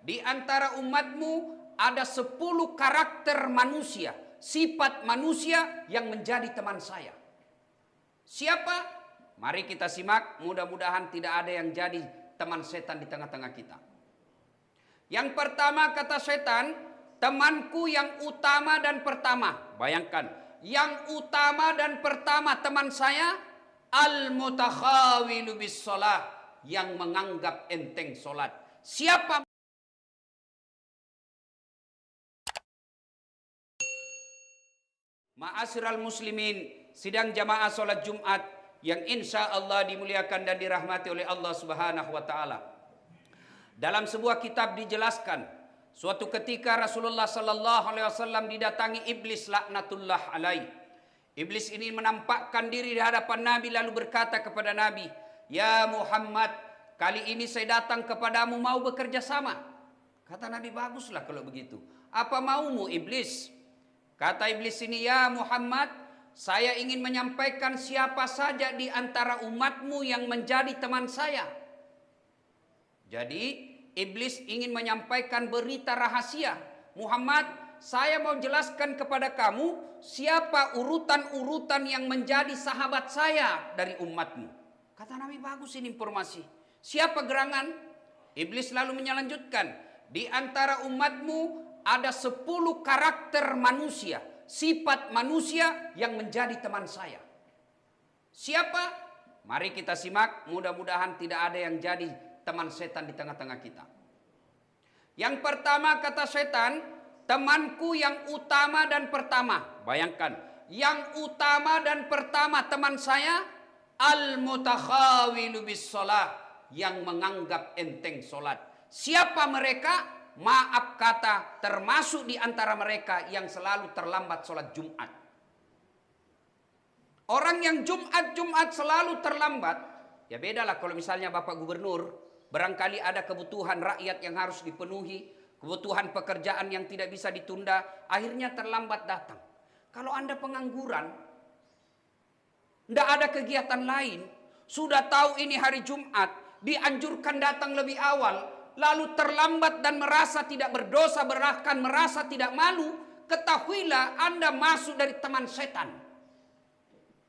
di antara umatmu ada 10 karakter manusia, sifat manusia yang menjadi teman saya. Siapa? Mari kita simak, mudah-mudahan tidak ada yang jadi teman setan di tengah-tengah kita. Yang pertama kata setan, temanku yang utama dan pertama. Bayangkan, yang utama dan pertama teman saya, al-mutakhawilu bis shalah, yang menganggap enteng solat. Siapa? Ma'asyiral muslimin, sidang jamaah sholat Jumat yang insya Allah dimuliakan dan dirahmati oleh Allah Subhanahu wa Ta'ala. Dalam sebuah kitab dijelaskan, suatu ketika Rasulullah Sallallahu Alaihi Wasallam didatangi iblis laknatullah alaih. Iblis ini menampakkan diri di hadapan Nabi lalu berkata kepada Nabi, "Ya Muhammad, kali ini saya datang kepadamu mau bekerja sama." Kata Nabi, "Baguslah kalau begitu. Apa maumu iblis?" Kata iblis ini, "Ya Muhammad, saya ingin menyampaikan siapa saja di antara umatmu yang menjadi teman saya." Jadi iblis ingin menyampaikan berita rahasia. "Muhammad, saya mau jelaskan kepada kamu siapa urutan-urutan yang menjadi sahabat saya dari umatmu." Kata Nabi, "Bagus ini informasi. Siapa gerangan?" Iblis lalu melanjutkan, "Di antara umatmu ada 10 karakter manusia, sifat manusia yang menjadi teman saya." Siapa? Mari kita simak, mudah-mudahan tidak ada yang jadi teman setan di tengah-tengah kita. Yang pertama kata setan, temanku yang utama dan pertama. Bayangkan, yang utama dan pertama teman saya, al-mutakhawilu bis shalah, yang menganggap enteng solat. Siapa mereka? Maaf kata, termasuk di antara mereka yang selalu terlambat sholat Jumat. Orang yang Jumat selalu terlambat, ya bedalah kalau misalnya Bapak Gubernur, barangkali ada kebutuhan rakyat yang harus dipenuhi, kebutuhan pekerjaan yang tidak bisa ditunda, akhirnya terlambat datang. Kalau Anda pengangguran, tidak ada kegiatan lain, sudah tahu ini hari Jumat, dianjurkan datang lebih awal, lalu terlambat dan merasa tidak berdosa, bahkan merasa tidak malu, ketahuilah Anda masuk dari teman setan.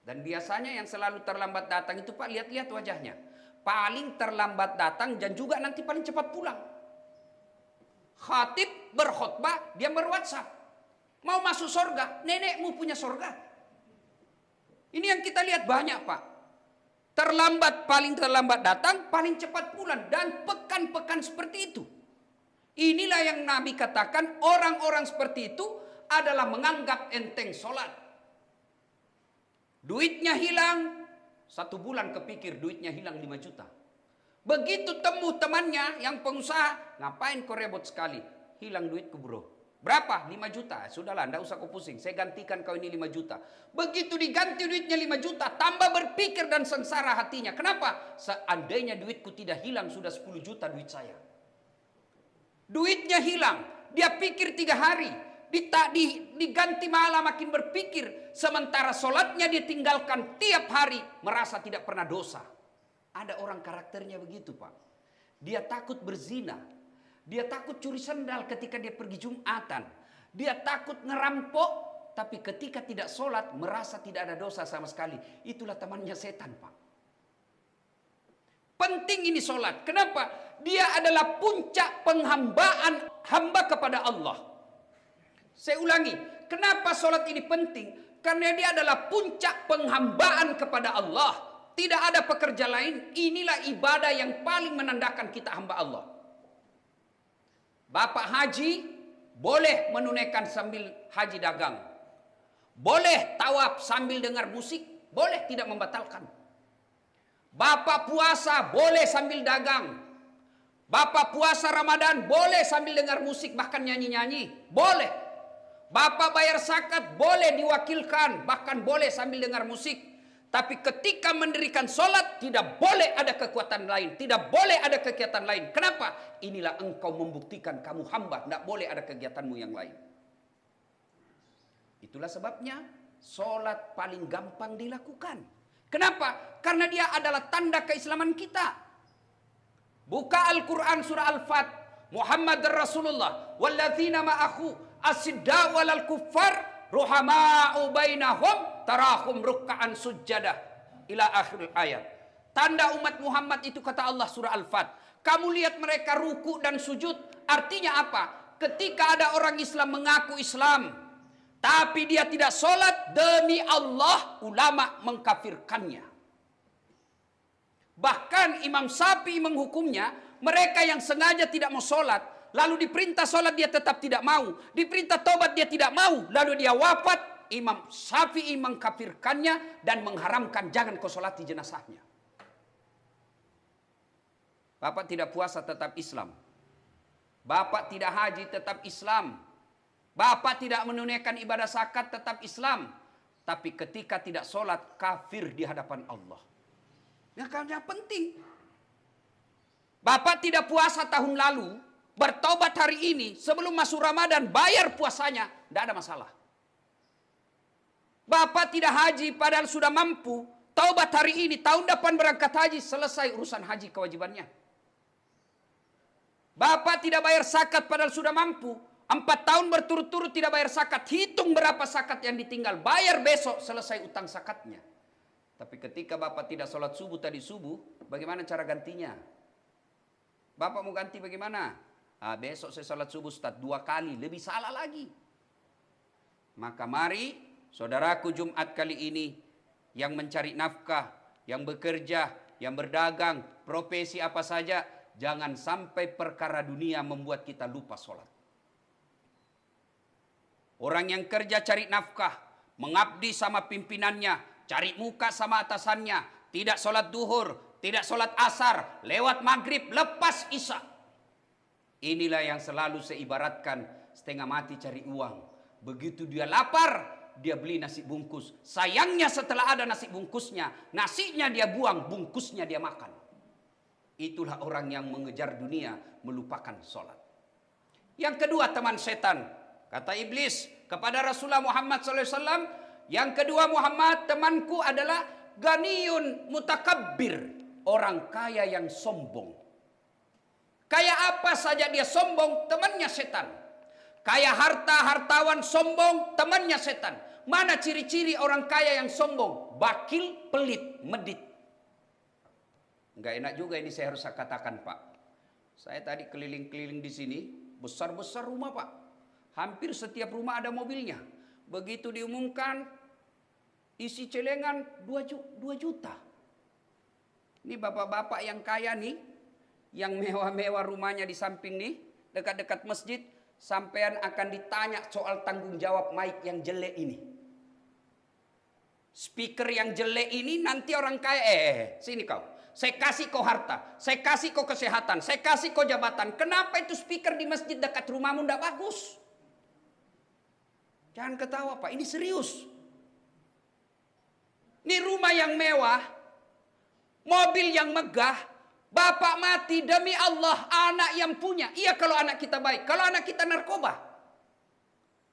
Dan biasanya yang selalu terlambat datang itu, Pak, lihat-lihat wajahnya. Paling terlambat datang dan juga nanti paling cepat pulang. Khatib berkhutbah, dia berWhatsApp. Mau masuk surga, nenekmu punya surga. Ini yang kita lihat banyak, Pak. Paling terlambat datang, paling cepat pulang. Dan pekan-pekan seperti itu. Inilah yang Nabi katakan, orang-orang seperti itu adalah menganggap enteng sholat. Duitnya hilang, 1 bulan kepikir duitnya hilang 5 juta. Begitu temu temannya yang pengusaha, "Ngapain kau rebot sekali? Hilang duitku bro." "Berapa?" 5 juta. "Sudahlah, enggak usah kau pusing. Saya gantikan kau ini 5 juta. Begitu diganti duitnya 5 juta, tambah berpikir dan sengsara hatinya. Kenapa? Seandainya duitku tidak hilang, sudah 10 juta duit saya. Duitnya hilang. Dia pikir 3 hari. Diganti malah makin berpikir. Sementara sholatnya dia tinggalkan tiap hari. Merasa tidak pernah dosa. Ada orang karakternya begitu, Pak. Dia takut berzina. Dia takut curi sendal ketika dia pergi Jumatan. Dia takut ngerampok, tapi ketika tidak sholat merasa tidak ada dosa sama sekali. Itulah temannya setan, Pak. Penting ini sholat. Kenapa? Dia adalah puncak penghambaan hamba kepada Allah. Saya ulangi, kenapa sholat ini penting? Karena dia adalah puncak penghambaan kepada Allah. Tidak ada pekerja lain. Inilah ibadah yang paling menandakan kita hamba Allah. Bapak haji boleh menunaikan sambil haji dagang. Boleh tawaf sambil dengar musik. Boleh, tidak membatalkan. Bapak puasa boleh sambil dagang. Bapak puasa Ramadan boleh sambil dengar musik, bahkan nyanyi-nyanyi. Boleh. Bapak bayar zakat boleh diwakilkan, bahkan boleh sambil dengar musik. Tapi ketika mendirikan sholat, tidak boleh ada kekuatan lain. Tidak boleh ada kegiatan lain. Kenapa? Inilah engkau membuktikan kamu hamba. Tidak boleh ada kegiatanmu yang lain. Itulah sebabnya sholat paling gampang dilakukan. Kenapa? Karena dia adalah tanda keislaman kita. Buka Al-Quran surah Al-Fat. Muhammad Rasulullah walladzina ma'ahu asyidda walal kuffar ruhama'u bainahum tarahum ruk'an sujada ila akhir ayat. Tanda umat Muhammad itu kata Allah surah Al-Fat. Kamu lihat mereka ruku dan sujud. Artinya apa? Ketika ada orang Islam mengaku Islam, tapi dia tidak sholat, demi Allah ulama mengkafirkannya. Bahkan Imam Syafi'i menghukumnya, mereka yang sengaja tidak mau sholat, lalu diperintah sholat dia tetap tidak mau, diperintah tobat dia tidak mau, lalu dia wafat, Imam Syafi'i mengkafirkannya dan mengharamkan jangan kau sholati jenazahnya. Bapak tidak puasa tetap Islam. Bapak tidak haji tetap Islam. Bapak tidak menunaikan ibadah zakat tetap Islam. Tapi ketika tidak sholat kafir di hadapan Allah. Ya karena penting. Bapak tidak puasa tahun lalu, bertobat hari ini, sebelum masuk Ramadan bayar puasanya, tidak ada masalah. Bapak tidak haji padahal sudah mampu, taubat hari ini, tahun depan berangkat haji, selesai urusan haji kewajibannya. Bapak tidak bayar zakat padahal sudah mampu, 4 tahun berturut-turut tidak bayar zakat, hitung berapa zakat yang ditinggal, bayar besok, selesai utang zakatnya. Tapi ketika Bapak tidak sholat subuh tadi subuh, bagaimana cara gantinya? Bapak mau ganti bagaimana? Besok saya sholat subuh Ustaz 2 kali, lebih salah lagi. Maka mari saudaraku Jumat kali ini yang mencari nafkah, yang bekerja, yang berdagang, profesi apa saja, jangan sampai perkara dunia membuat kita lupa sholat. Orang yang kerja cari nafkah, mengabdi sama pimpinannya, cari muka sama atasannya, tidak sholat duhur, tidak sholat asar, lewat maghrib, lepas isya. Inilah yang selalu saya ibaratkan setengah mati cari uang. Begitu dia lapar, dia beli nasi bungkus. Sayangnya setelah ada nasi bungkusnya, nasinya dia buang, bungkusnya dia makan. Itulah orang yang mengejar dunia, melupakan sholat. Yang kedua teman setan. Kata iblis kepada Rasulullah Muhammad SAW, yang kedua Muhammad temanku adalah ganiyun mutakabbir. Orang kaya yang sombong. Kaya apa saja dia sombong, temannya setan. Kaya harta, hartawan sombong, temannya setan. Mana ciri-ciri orang kaya yang sombong? Bakil, pelit, medit. Enggak enak juga ini saya harus katakan Pak. Saya tadi keliling-keliling di sini, besar-besar rumah Pak. Hampir setiap rumah ada mobilnya. Begitu diumumkan, isi celengan 2 juta. Ini bapak-bapak yang kaya nih, yang mewah-mewah rumahnya di samping nih, dekat-dekat masjid, sampean akan ditanya soal tanggung jawab mic yang jelek ini. Speaker yang jelek ini nanti orang kaya, sini kau. Saya kasih kau harta, saya kasih kau kesehatan, saya kasih kau jabatan. Kenapa itu speaker di masjid dekat rumahmu tidak bagus? Jangan ketawa Pak, ini serius. Ini rumah yang mewah, mobil yang megah, bapak mati demi Allah, anak yang punya. Iya kalau anak kita baik, kalau anak kita narkoba.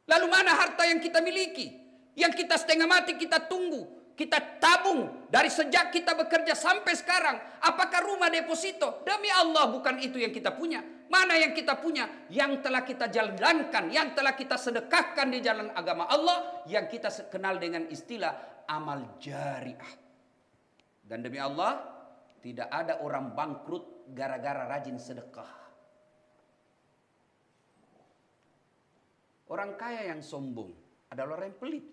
Lalu mana harta yang kita miliki? Yang kita setengah mati kita tunggu, kita tabung dari sejak kita bekerja sampai sekarang. Apakah rumah deposito? Demi Allah bukan itu yang kita punya. Mana yang kita punya? Yang telah kita jalankan, yang telah kita sedekahkan di jalan agama Allah, yang kita kenal dengan istilah amal jariah. Dan demi Allah, tidak ada orang bangkrut gara-gara rajin sedekah. Orang kaya yang sombong adalah orang yang pelit.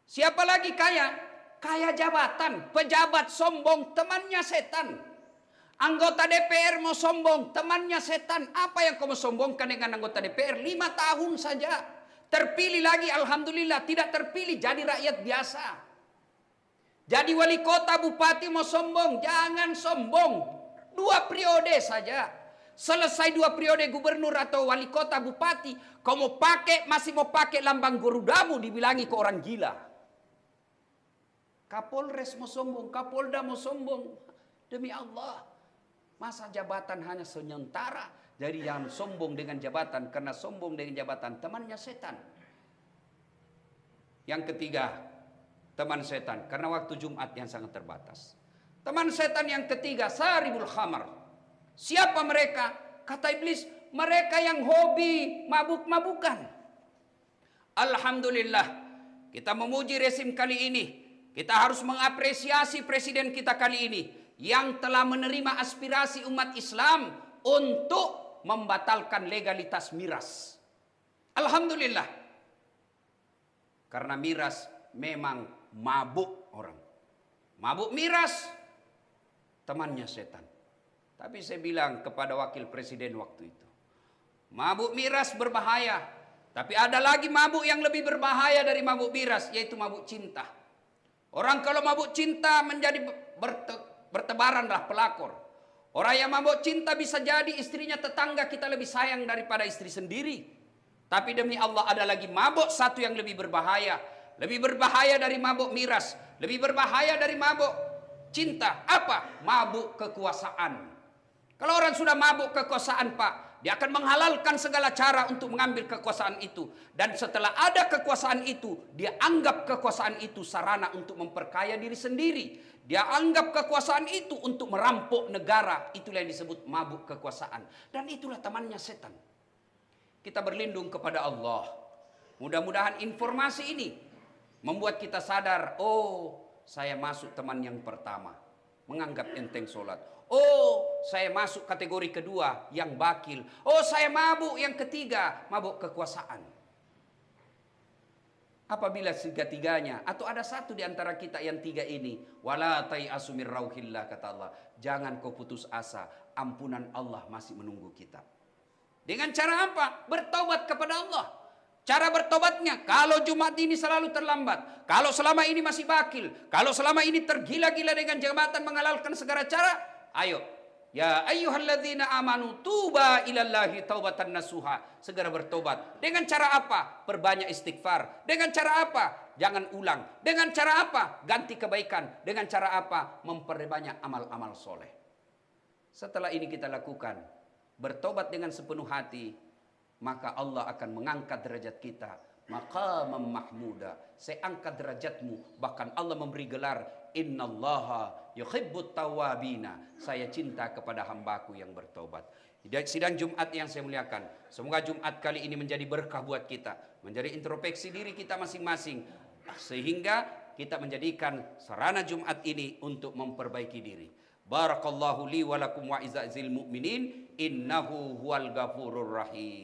Siapa lagi kaya? Kaya jabatan, pejabat sombong, temannya setan. Anggota DPR mau sombong, temannya setan. Apa yang kamu sombongkan dengan anggota DPR? 5 tahun saja. Terpilih lagi, alhamdulillah. Tidak terpilih, jadi rakyat biasa. Jadi wali kota, bupati mau sombong. Jangan sombong. 2 periode saja. Selesai 2 periode gubernur atau wali kota, bupati. Kau mau pakai, masih mau pakai lambang Garudamu, dibilangi ke orang gila. Kapolres mau sombong, Kapolda mau sombong. Demi Allah. Masa jabatan hanya sementara. Jadi jangan sombong dengan jabatan. Karena sombong dengan jabatan temannya setan. Yang ketiga, teman setan. Karena waktu Jumat yang sangat terbatas. Teman setan yang ketiga, saribul khamar. Siapa mereka? Kata iblis, mereka yang hobi mabuk-mabukan. Alhamdulillah, kita memuji rezim kali ini. Kita harus mengapresiasi presiden kita kali ini yang telah menerima aspirasi umat Islam untuk membatalkan legalitas miras. Alhamdulillah. Karena miras memang mabuk orang. Mabuk miras, temannya setan. Tapi saya bilang kepada wakil presiden waktu itu, mabuk miras berbahaya. Tapi ada lagi mabuk yang lebih berbahaya dari mabuk miras, yaitu mabuk cinta. Orang kalau mabuk cinta menjadi bertebaranlah pelakor. Orang yang mabuk cinta bisa jadi istrinya tetangga kita lebih sayang daripada istri sendiri. Tapi demi Allah ada lagi mabuk satu yang lebih berbahaya. Lebih berbahaya dari mabuk miras. Lebih berbahaya dari mabuk cinta. Apa? Mabuk kekuasaan. Kalau orang sudah mabuk kekuasaan, Pak, dia akan menghalalkan segala cara untuk mengambil kekuasaan itu. Dan setelah ada kekuasaan itu, dia anggap kekuasaan itu sarana untuk memperkaya diri sendiri. Dia anggap kekuasaan itu untuk merampok negara. Itulah yang disebut mabuk kekuasaan. Dan itulah temannya setan. Kita berlindung kepada Allah. Mudah-mudahan informasi ini membuat kita sadar, oh, saya masuk teman yang pertama, menganggap enteng sholat. Oh, saya masuk kategori kedua yang bakil. Oh, saya mabuk yang ketiga, mabuk kekuasaan. Apabila tiga-tiganya atau ada satu di antara kita yang tiga ini, wala tai'asu mir rauhillah, kata Allah, jangan kau putus asa, ampunan Allah masih menunggu kita. Dengan cara apa? Bertobat kepada Allah. Cara bertobatnya, kalau Jumat ini selalu terlambat, kalau selama ini masih bakil, kalau selama ini tergila-gila dengan jabatan menghalalkan segala cara, ayo, ya ayyuhalladzina amanu tuba ilallahi taubatan nasuha. Segera bertobat. Dengan cara apa? Perbanyak istighfar. Dengan cara apa? Jangan ulang. Dengan cara apa? Ganti kebaikan. Dengan cara apa? Memperbanyak amal-amal soleh. Setelah ini kita lakukan, bertobat dengan sepenuh hati, maka Allah akan mengangkat derajat kita. Maqamam mahmuda. Saya angkat derajatmu. Bahkan Allah memberi gelar, innallaha yuhibbut tawabina. Saya cinta kepada hambaku yang bertobat. Sidang Jumat yang saya muliakan, semoga Jumat kali ini menjadi berkah buat kita, menjadi introspeksi diri kita masing-masing, sehingga kita menjadikan sarana Jumat ini untuk memperbaiki diri. Barakallahu li wa lakum wa izazil mu'minin, innahu huwal ghafurur rahim.